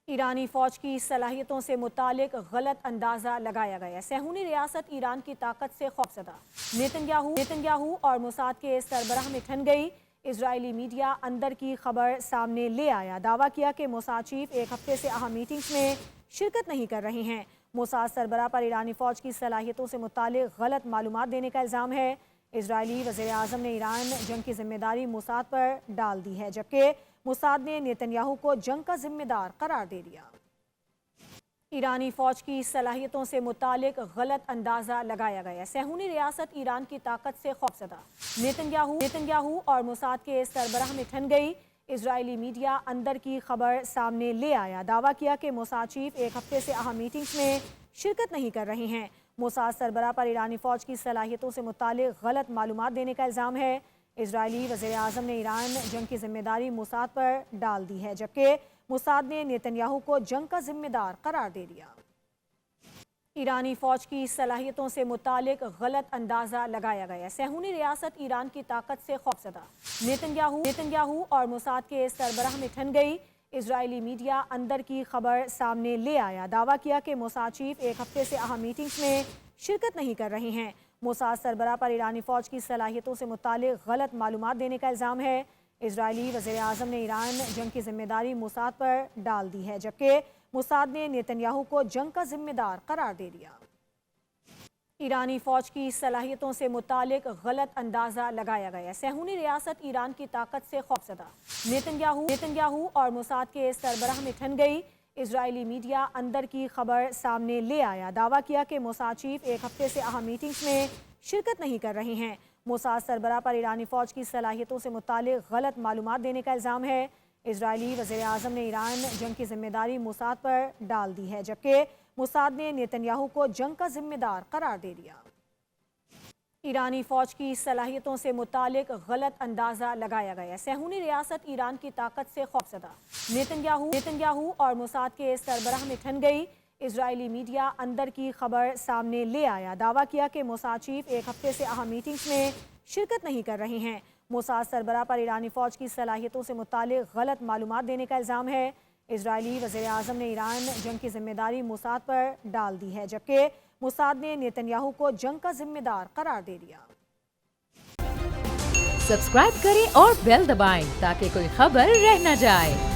ایرانی فوج کی صلاحیتوں سے متعلق غلط اندازہ لگایا گیا ہے۔ صہیونی ریاست ایران کی طاقت سے خوفزدہ، نیتنیاہو اور موساد کے سربراہ میں ٹھن گئی۔ اسرائیلی میڈیا اندر کی خبر سامنے لے آیا، دعویٰ کیا کہ موساد چیف ایک ہفتے سے اہم میٹنگز میں شرکت نہیں کر رہے ہیں۔ موساد سربراہ پر ایرانی فوج کی صلاحیتوں سے متعلق غلط معلومات دینے کا الزام ہے۔ اسرائیلی وزیر اعظم نے ایران جنگ کی ذمہ داری موساد پر ڈال دی ہے، جبکہ موساد نے نیتنیاہو کو جنگ کا ذمہ دار قرار دے دیا۔ ایرانی فوج کی صلاحیتوں سے متعلق غلط اندازہ لگایا گیا ہے۔ صہیونی ریاست ایران کی طاقت سے خوفزدہ، نیتنیاہو اور موساد کے سربراہ میں ٹھن گئی۔ اسرائیلی میڈیا اندر کی خبر سامنے لے آیا، دعویٰ کیا کہ موساد چیف ایک ہفتے سے اہم میٹنگز میں شرکت نہیں کر رہے ہیں۔ موساد سربراہ پر ایرانی فوج کی صلاحیتوں سے متعلق غلط معلومات دینے کا الزام ہے۔ اسرائیلی وزیر اعظم نے ایران جنگ کی ذمہ داری موساد پر ڈال دی ہے، جبکہ موساد نے نیتنیاہو کو جنگ کا ذمہ دار قرار دے دیا۔ ایرانی فوج کی صلاحیتوں سے متعلق غلط اندازہ لگایا گیا ہے۔ صہیونی ریاست ایران کی طاقت سے خوفزدہ، نیتنیاہو اور موساد کے سربراہ میں ٹھن گئی۔ اسرائیلی میڈیا اندر کی خبر سامنے لے آیا، دعویٰ کیا کہ موساد چیف ایک ہفتے سے اہم میٹنگز میں شرکت نہیں کر رہے ہیں۔ موساد سربراہ پر ایرانی فوج کی صلاحیتوں سے متعلق غلط معلومات دینے کا الزام ہے۔ اسرائیلی وزیر اعظم نے ایران جنگ کی ذمہ داری موساد پر ڈال دی ہے، جبکہ موساد نے نیتنیاہو کو جنگ کا ذمہ دار قرار دے دیا۔ ایرانی فوج کی صلاحیتوں سے متعلق غلط اندازہ لگایا گیا ہے۔ صہیونی ریاست ایران کی طاقت سے خوفزدہ، نیتنیاہو اور موساد کے سربراہ میں ٹھن گئی۔ اسرائیلی میڈیا اندر کی خبر سامنے لے آیا، دعویٰ کیا کہ موساد چیف ایک ہفتے سے اہم میٹنگز میں شرکت نہیں کر رہے ہیں۔ موساد سربراہ پر ایرانی فوج کی صلاحیتوں سے متعلق غلط معلومات دینے کا الزام ہے۔ اسرائیلی وزیر اعظم نے ایران جنگ کی ذمہ داری موساد پر ڈال دی ہے، جبکہ موساد نے نیتنیاہو کو جنگ کا ذمہ دار قرار دے دیا۔ ایرانی فوج کی صلاحیتوں سے متعلق غلط اندازہ لگایا گیا ہے۔ صہیونی ریاست ایران کی طاقت سے خوفزدہ، نیتنیاہو اور موساد کے سربراہ میں ٹھن گئی۔ اسرائیلی میڈیا اندر کی خبر سامنے لے آیا، دعویٰ کیا کہ موساد چیف ایک ہفتے سے اہم میٹنگز میں شرکت نہیں کر رہے ہیں۔ موساد سربراہ پر ایرانی فوج کی صلاحیتوں سے متعلق غلط معلومات دینے کا الزام ہے۔ اسرائیلی وزیر اعظم نے ایران جنگ کی ذمہ داری موساد پر ڈال دی ہے، جبکہ موساد نے نیتنیاہو کو جنگ کا ذمہ دار قرار دے دیا۔ سبسکرائب کریں اور بیل دبائیں تاکہ کوئی خبر رہ نہ جائے۔